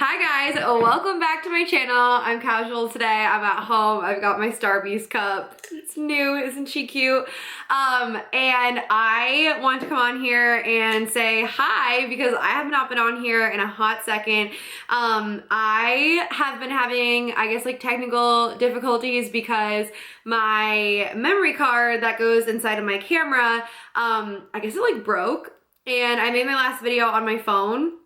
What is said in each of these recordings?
Hi guys, welcome back to my channel. I'm casual today. I'm at home. I've got my Starbucks cup. It's new, isn't she cute? And I want to come on here and say hi because I have not been on here in a hot second. I have been having, I guess, like technical difficulties because my memory card that goes inside of my camera, I guess it like broke, and I made my last video on my phone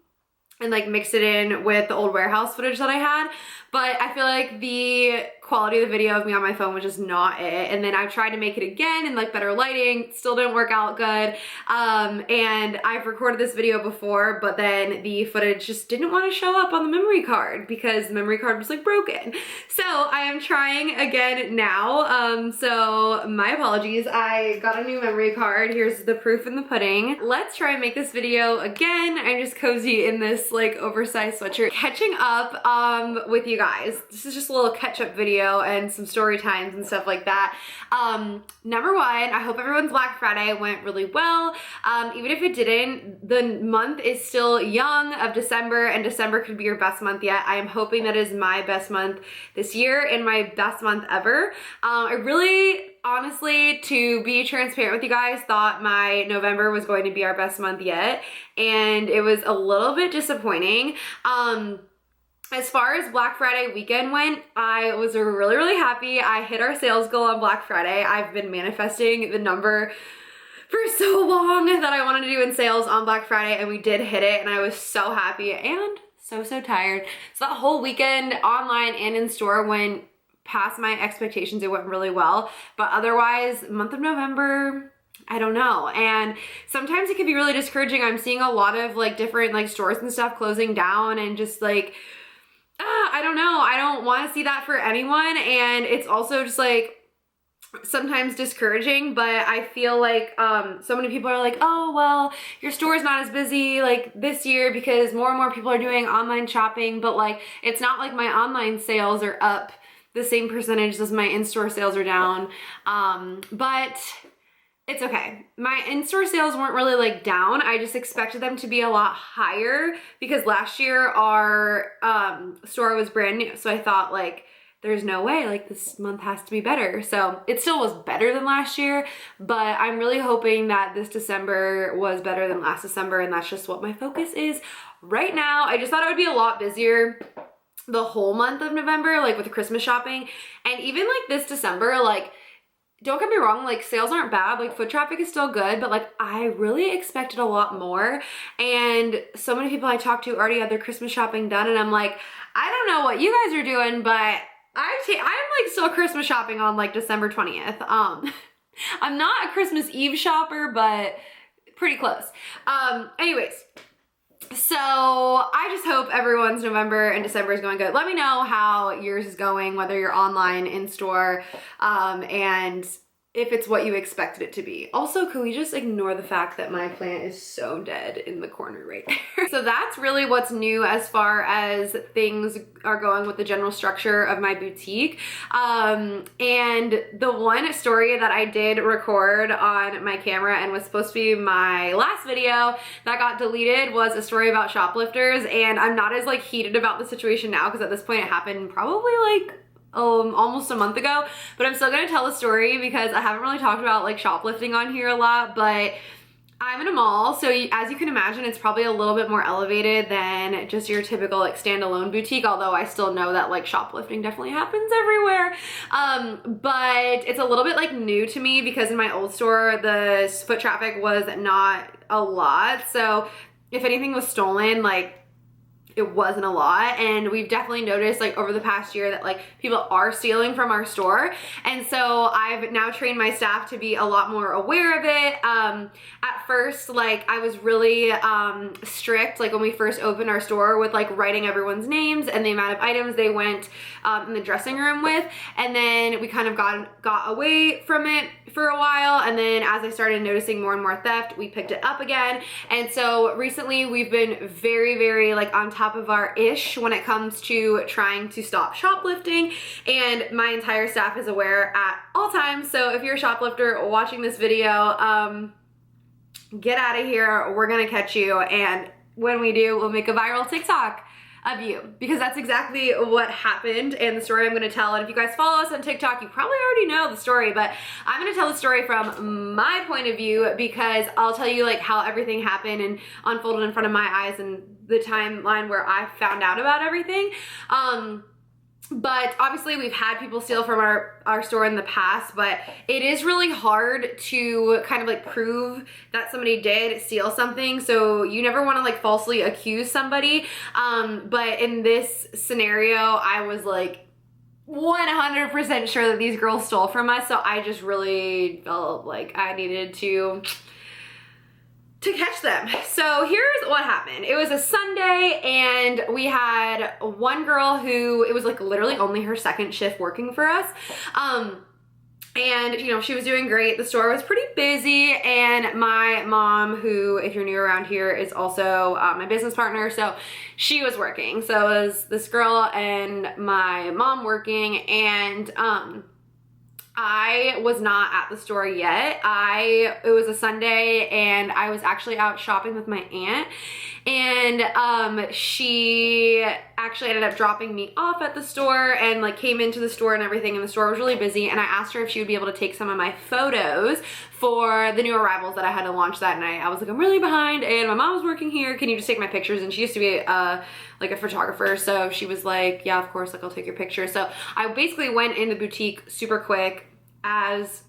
and like mixed it in with the old warehouse footage that I had, but I feel like the quality of the video of me on my phone was just not it. And then I tried to make it again in like better lighting, still didn't work out good. And I've recorded this video before, but then the footage just didn't want to show up on the memory card because the memory card was like broken. So I am trying again now. So my apologies. I got a new memory card. Here's the proof in the pudding. Let's try and make this video again. I'm just cozy in this like oversized sweatshirt, catching up with you guys. This is just a little catch-up video and some story times and stuff like that. Number one, I hope everyone's Black Friday went really well. Even if it didn't, the month is still young of December, and December could be your best month yet. I am hoping that is my best month this year and my best month ever. I really, honestly, to be transparent with you guys, thought my November was going to be our best month yet, and it was a little bit disappointing. As far as Black Friday weekend went, I was really, really happy. I hit our sales goal on Black Friday. I've been manifesting the number for so long that I wanted to do in sales on Black Friday, and we did hit it, and I was so happy and so tired. So that whole weekend online and in store went past my expectations. It went really well, but otherwise, month of November, I don't know. And sometimes it can be really discouraging. I'm seeing a lot of like different like stores and stuff closing down, and just like, I don't know. I don't want to see that for anyone. And it's also just like sometimes discouraging, but I feel like so many people are like, oh, well, your store is not as busy like this year because more and more people are doing online shopping. But like, it's not like my online sales are up the same percentage as my in-store sales are down. But it's okay. My in-store sales weren't really like down. I just expected them to be a lot higher because last year our store was brand new. So I thought like, there's no way, like this month has to be better. So it still was better than last year, but I'm really hoping that this December was better than last December, and that's just what my focus is right now. I just thought it would be a lot busier the whole month of November, like with Christmas shopping. And even like this December, like, don't get me wrong, like sales aren't bad, like foot traffic is still good, but like I really expected a lot more. And so many people I talked to already had their Christmas shopping done, and I'm like, I don't know what you guys are doing, but I'm like still Christmas shopping on like December 20th. I'm not a Christmas Eve shopper, but pretty close. Anyways, so I just hope everyone's November and December is going good. Let me know how yours is going, whether you're online, in store, and if it's what you expected it to be. Also, can we just ignore the fact that my plant is so dead in the corner right there? So that's really what's new as far as things are going with the general structure of my boutique. And the one story that I did record on my camera and was supposed to be my last video that got deleted was a story about shoplifters. And I'm not as like heated about the situation now because at this point it happened probably like almost a month ago, but I'm still gonna tell the story because I haven't really talked about like shoplifting on here a lot. But I'm in a mall, so as you can imagine, it's probably a little bit more elevated than just your typical like standalone boutique, although I still know that like shoplifting definitely happens everywhere. But it's a little bit like new to me because in my old store the foot traffic was not a lot, so if anything was stolen, like it wasn't a lot. And we've definitely noticed like over the past year that like people are stealing from our store. And so I've now trained my staff to be a lot more aware of it. At first, like I was really strict, like when we first opened our store, with like writing everyone's names and the amount of items they went in the dressing room with. And then we kind of got away from it for a while. And then as I started noticing more and more theft, we picked it up again. And so recently we've been very like on top of our ish when it comes to trying to stop shoplifting, and my entire staff is aware at all times. So if you're a shoplifter watching this video, get out of here, we're gonna catch you, and when we do, we'll make a viral TikTok of you, because that's exactly what happened and the story I'm gonna tell. And if you guys follow us on TikTok, you probably already know the story, but I'm gonna tell the story from my point of view, because I'll tell you like how everything happened and unfolded in front of my eyes and the timeline where I found out about everything. But obviously we've had people steal from our store in the past, but it is really hard to kind of like prove that somebody did steal something. So you never want to like falsely accuse somebody. But in this scenario, I was like 100% sure that these girls stole from us. So I just really felt like I needed to catch them. So here's what happened. It was a Sunday and we had one girl who, it was like literally only her second shift working for us. And you know, she was doing great. The store was pretty busy, and my mom, who, if you're new around here, is also my business partner, so she was working. So it was this girl and my mom working, and I was not at the store yet. It was a Sunday and I was actually out shopping with my aunt, and she actually ended up dropping me off at the store and like came into the store and everything, and the store was really busy, and I asked her if she would be able to take some of my photos for the new arrivals that I had to launch that night. I was like, I'm really behind and my mom's working here, can you just take my pictures? And she used to be like a photographer, so she was like, yeah, of course, like I'll take your picture. So I basically went in the boutique super quick as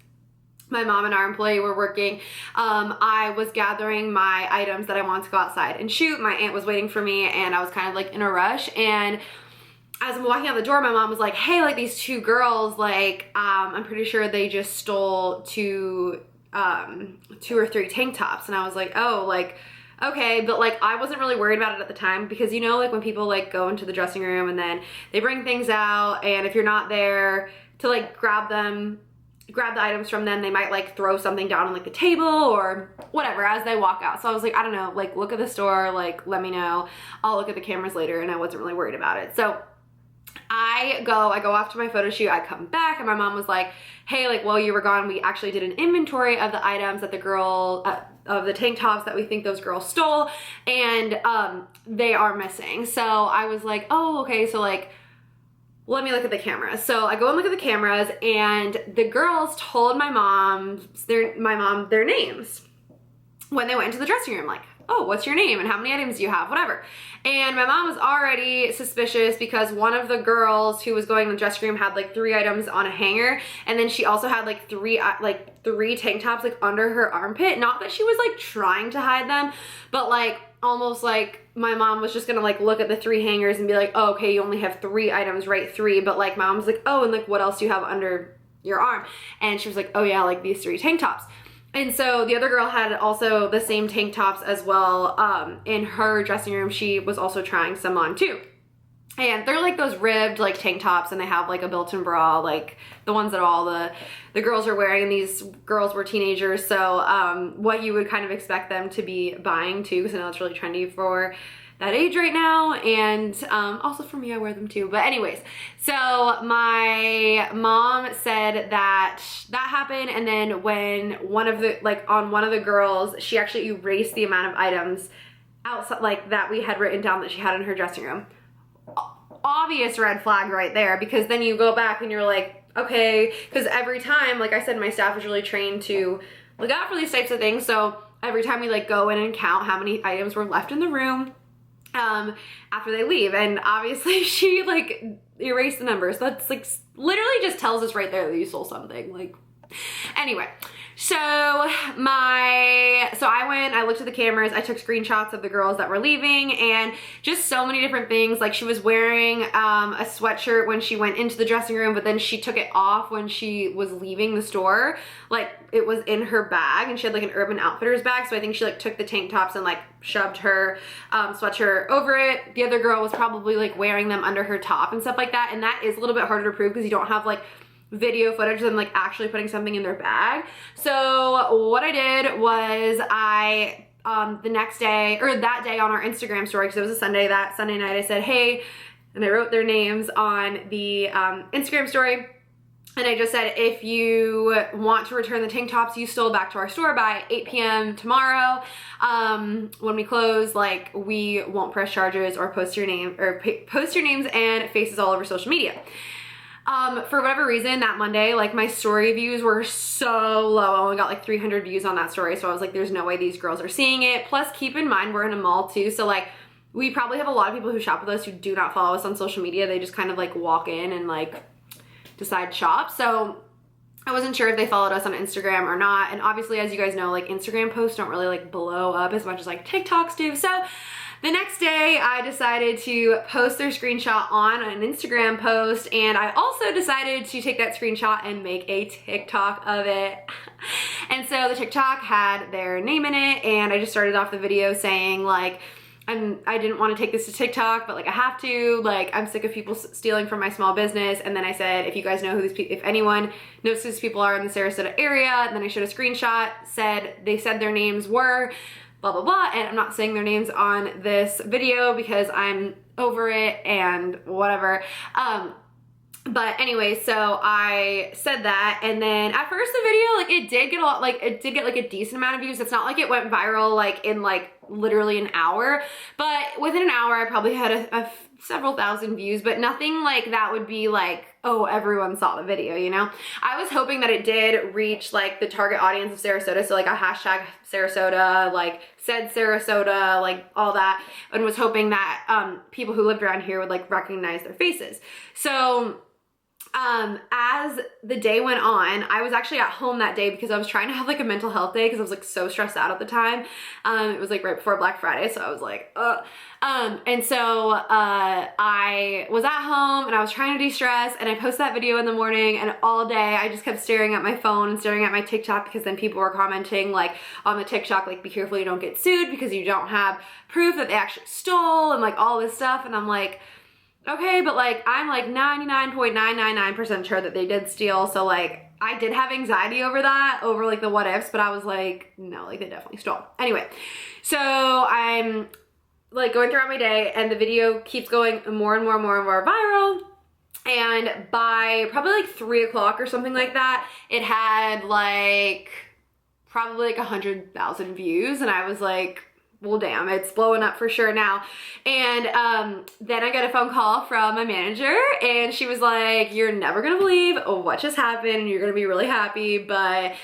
my mom and our employee were working. I was gathering my items that I wanted to go outside and shoot. My aunt was waiting for me and I was kind of like in a rush, and as I'm walking out the door, my mom was like, hey, like these two girls, like I'm pretty sure they just stole two or three tank tops. And I was like, oh, like okay, but like I wasn't really worried about it at the time, because you know, like when people like go into the dressing room and then they bring things out, and if you're not there to like grab the items from them, they might like throw something down on like the table or whatever as they walk out. So I was like, I don't know, like look at the store, like let me know, I'll look at the cameras later, and I wasn't really worried about it. So I go off to my photo shoot, I come back, and my mom was like, hey, like while you were gone, we actually did an inventory of the items that the girl, of the tank tops that we think those girls stole, and they are missing. So I was like, oh, okay, so like, let me look at the cameras. So I go and look at the cameras, and the girls told my mom their names when they went into the dressing room, like, oh, what's your name and how many items do you have, whatever. And my mom was already suspicious because one of the girls who was going in the dressing room had like 3 items on a hanger, and then she also had like three tank tops like under her armpit. Not that she was like trying to hide them, but like almost like my mom was just gonna like look at the 3 hangers and be like, oh, okay, you only have 3 items, right? 3. But like my mom's like, oh, and like what else do you have under your arm? And she was like, oh yeah, like these 3 tank tops. And so the other girl had also the same tank tops as well. In her dressing room, she was also trying some on too. And they're like those ribbed like tank tops, and they have like a built-in bra, like the ones that all the girls are wearing, and these girls were teenagers. So what you would kind of expect them to be buying too, because I know it's really trendy for that age right now, and also for me, I wear them too. But anyways, so my mom said that happened, and then when on one of the girls, she actually erased the amount of items outside, like that we had written down that she had in her dressing room. Obvious red flag right there, because then you go back and you're like, okay, because every time, like I said, my staff is really trained to look out for these types of things. So every time we like go in and count how many items were left in the room after they leave, and obviously she like erased the numbers. That's like literally just tells us right there that you stole something. Like, anyway, so I looked at the cameras, I took screenshots of the girls that were leaving, and just so many different things. Like she was wearing a sweatshirt when she went into the dressing room, but then she took it off when she was leaving the store. Like it was in her bag, and she had like an Urban Outfitters bag. So I think she like took the tank tops and like shoved her sweatshirt over it. The other girl was probably like wearing them under her top and stuff like that. And that is a little bit harder to prove because you don't have like video footage of them like actually putting something in their bag. So what I did was the next day, or that day on our Instagram story, because it was a Sunday, that Sunday night, I said, hey, and I wrote their names on the Instagram story. And I just said, if you want to return the tank tops you stole back to our store by 8 p.m. tomorrow, when we close, like, we won't press charges or post your name or post your names and faces all over social media. For whatever reason, that Monday, like, my story views were so low. I only got like 300 views on that story. So I was like, there's no way these girls are seeing it. Plus, keep in mind, we're in a mall too. So like, we probably have a lot of people who shop with us who do not follow us on social media. They just kind of like walk in and like decide to shop. So I wasn't sure if they followed us on Instagram or not. And obviously, as you guys know, like, Instagram posts don't really like blow up as much as like TikToks do. So the next day I decided to post their screenshot on an Instagram post, and I also decided to take that screenshot and make a TikTok of it. And so the TikTok had their name in it, and I just started off the video saying like, I didn't want to take this to TikTok, but like I have to, like, I'm sick of people stealing from my small business. And then I said, if you guys know who these people, if anyone knows who these people are in the Sarasota area, and then I showed a screenshot, they said their names were blah, blah, blah. And I'm not saying their names on this video because I'm over it and whatever. But anyway, so I said that, and then at first the video, like, it did get a lot, like, it did get like a decent amount of views. It's not like it went viral like in like literally an hour, but within an hour I probably had several thousand views, but nothing like that would be like, oh, everyone saw the video, you know? I was hoping that it did reach like the target audience of Sarasota, so like a hashtag Sarasota, like said Sarasota, like all that, and was hoping that people who lived around here would like recognize their faces. So as the day went on, I was actually at home that day because I was trying to have like a mental health day because I was like so stressed out at the time. It was like right before Black Friday, so I was like, ugh. And so I was at home and I was trying to de-stress, and I posted that video in the morning, and all day I just kept staring at my phone and staring at my TikTok, because then people were commenting like on the TikTok, like, be careful you don't get sued because you don't have proof that they actually stole and like all this stuff. And I'm like, okay, but like, I'm like 99.999% sure that they did steal. So like, I did have anxiety over that, over like the what ifs, but I was like, no, like they definitely stole. Anyway, so I'm like going throughout my day, and the video keeps going more and more and more and more viral. And by probably like 3 o'clock or something like that, it had like probably like 100,000 views. And I was like, well, damn, it's blowing up for sure now. And then I got a phone call from my manager, and she was like, you're never gonna believe what just happened, and you're gonna be really happy, but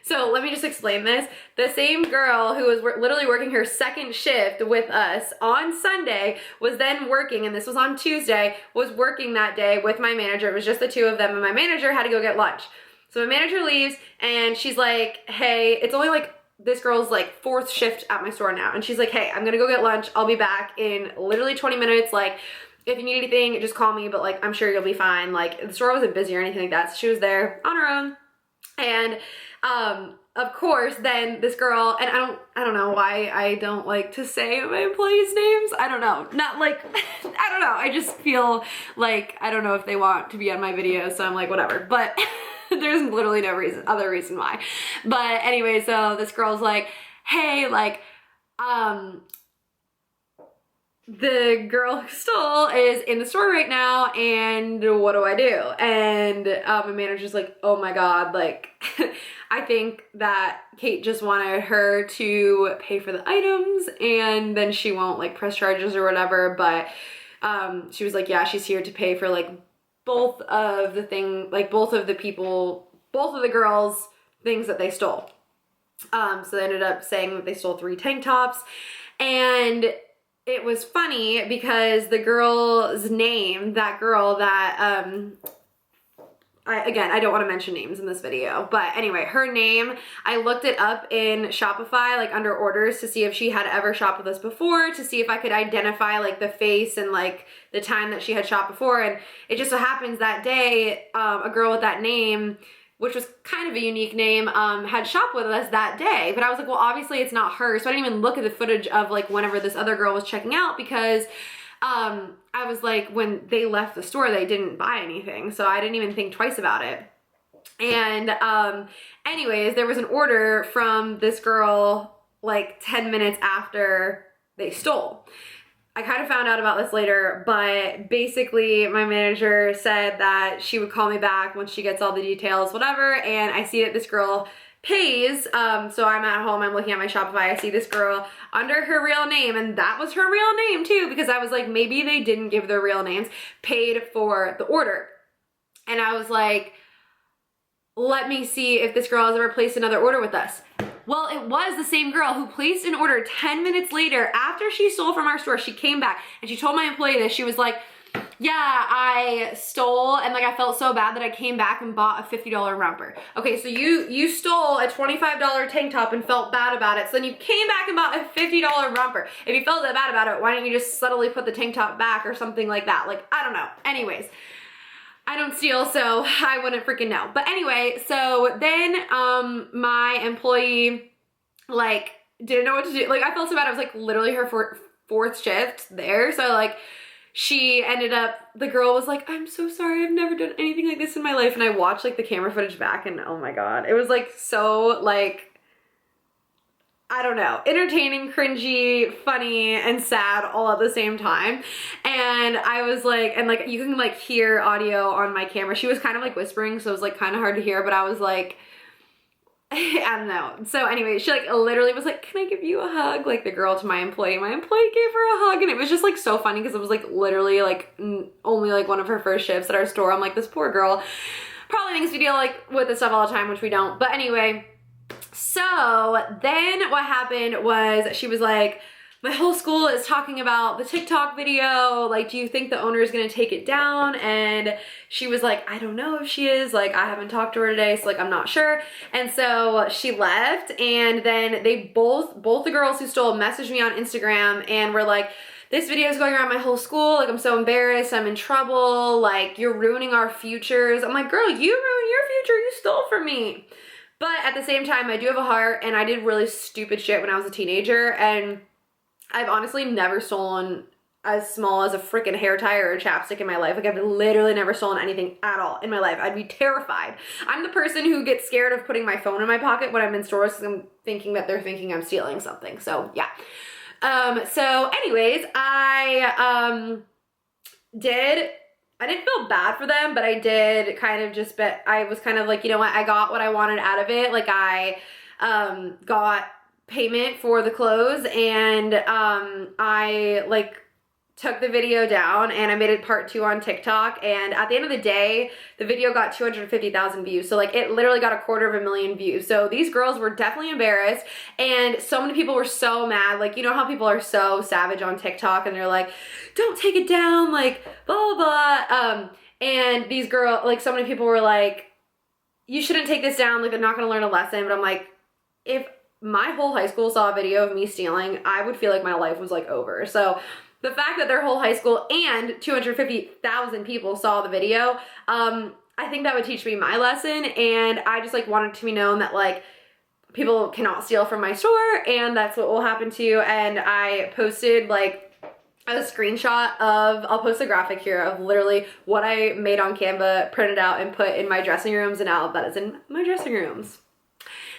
so let me just explain this. The same girl who was literally working her second shift with us on Sunday was then working, and this was on Tuesday, was working that day with my manager. It was just the two of them, and my manager had to go get lunch. So my manager leaves, and she's like, hey, it's only like this girl's like fourth shift at my store now, and she's like, hey, I'm gonna go get lunch, I'll be back in literally 20 minutes, like, if you need anything, just call me, but like, I'm sure you'll be fine. Like, the store wasn't busy or anything like that, so she was there on her own. And of course, then this girl, and I don't know why I don't like to say my employees' names. I don't know, not like, I don't know, I just feel like, I don't know if they want to be on my videos, so I'm like, whatever, but there's literally no other reason why. But anyway, so this girl's like, hey, like, the girl who stole is in the store right now, and what do I do? And my manager's like, oh my God, like, I think that Kate just wanted her to pay for the items, and then she won't like press charges or whatever, but she was like, yeah, she's here to pay for like both of the girls' things that they stole. So they ended up saying that they stole 3 tank tops, and it was funny because the girl's name, that girl that, I don't want to mention names in this video, but anyway, her name, I looked it up in Shopify, like under orders, to see if she had ever shopped with us before, to see if I could identify like the face and like the time that she had shopped before. And it just so happens that day, a girl with that name, which was kind of a unique name, had shopped with us that day. But I was like, well, obviously it's not her. So I didn't even look at the footage of like whenever this other girl was checking out, because I was like, when they left the store, they didn't buy anything. So I didn't even think twice about it. And anyways, there was an order from this girl like 10 minutes after they stole. I kind of found out about this later, but basically my manager said that she would call me back once she gets all the details, whatever, and I see that this girl pays, so I'm at home, I'm looking at my Shopify, I see this girl under her real name, and that was her real name too, because I was like, maybe they didn't give their real names, paid for the order. And I was like, let me see if this girl has ever placed another order with us. Well, it was the same girl who placed an order 10 minutes later after she stole from our store. She came back and she told my employee this. She was like, yeah, I stole and like I felt so bad that I came back and bought a $50 romper. Okay, so you stole a $25 tank top and felt bad about it. So then you came back and bought a $50 romper. If you felt that bad about it, why don't you just subtly put the tank top back or something like that? Like, I don't know. Anyways, I don't steal, so I wouldn't freaking know. But anyway, so then my employee like didn't know what to do. Like I felt so bad. I was like literally her fourth shift there. So like she ended up, the girl was like, I'm so sorry. I've never done anything like this in my life. And I watched like the camera footage back and oh my God, it was like so like, I don't know, entertaining, cringy, funny, and sad all at the same time. And I was like, and like you can like hear audio on my camera. She was kind of like whispering, so it was like kind of hard to hear, but I was like, I don't know. So anyway, she like literally was like, can I give you a hug? Like the girl to my employee gave her a hug, and it was just like so funny because it was like literally like only like one of her first shifts at our store. I'm like, this poor girl probably thinks we deal like with this stuff all the time, which we don't. But anyway, so then what happened was she was like, my whole school is talking about the TikTok video. Like, do you think the owner is going to take it down? And she was like, I don't know if she is. Like, I haven't talked to her today, so like, I'm not sure. And so she left, and then they both the girls who stole messaged me on Instagram and were like, this video is going around my whole school. Like, I'm so embarrassed. I'm in trouble. Like, you're ruining our futures. I'm like, girl, you ruined your future. You stole from me. But at the same time, I do have a heart, and I did really stupid shit when I was a teenager, and I've honestly never stolen as small as a freaking hair tie or a chapstick in my life. Like, I've literally never stolen anything at all in my life. I'd be terrified. I'm the person who gets scared of putting my phone in my pocket when I'm in stores because I'm thinking that they're thinking I'm stealing something. So, yeah. So anyways, I didn't feel bad for them, but I did kind of just bet, I was kind of like, you know what, I got what I wanted out of it. Like I got payment for the clothes, and I like took the video down and I made it part 2 on TikTok, and at the end of the day the video got 250,000 views. So like it literally got 250,000 views. So these girls were definitely embarrassed, and so many people were so mad. Like, you know how people are so savage on TikTok and they're like, don't take it down, like blah blah blah. And these girls, like so many people were like, you shouldn't take this down, like they're not gonna learn a lesson. But I'm like, if my whole high school saw a video of me stealing, I would feel like my life was like over. So the fact that their whole high school and 250,000 people saw the video, I think that would teach me my lesson. And I just like wanted to be known that like people cannot steal from my store, and that's what will happen to you. And I posted like a screenshot of, I'll post a graphic here of literally what I made on Canva, printed out and put in my dressing rooms, and now that is in my dressing rooms.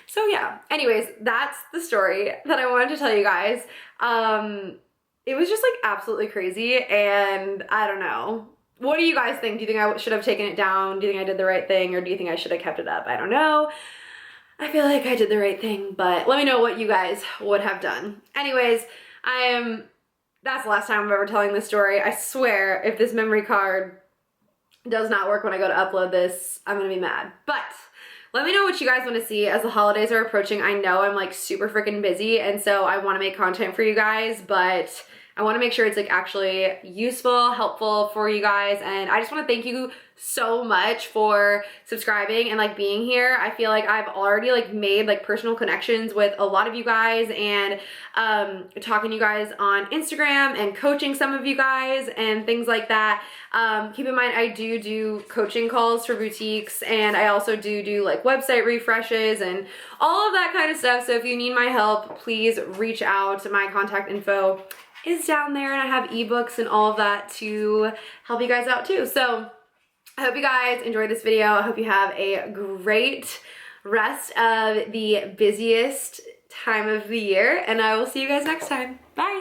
So yeah, anyways, that's the story that I wanted to tell you guys. It was just like absolutely crazy, and I don't know. What do you guys think? Do you think I should have taken it down? Do you think I did the right thing, or do you think I should have kept it up? I don't know. I feel like I did the right thing, but let me know what you guys would have done. Anyways, that's the last time I'm ever telling this story. I swear, if this memory card does not work when I go to upload this, I'm gonna be mad. But let me know what you guys want to see as the holidays are approaching. I know I'm like super freaking busy, and so I want to make content for you guys, but I want to make sure it's like actually useful, helpful for you guys. And I just want to thank you so much for subscribing and like being here. I feel like I've already like made like personal connections with a lot of you guys, and talking to you guys on Instagram and coaching some of you guys and things like that. Keep in mind, I do coaching calls for boutiques, and I also do like website refreshes and all of that kind of stuff. So if you need my help, please reach out. My contact info is down there, and I have ebooks and all of that to help you guys out too. So I hope you guys enjoyed this video. I hope you have a great rest of the busiest time of the year, and I will see you guys next time. Bye.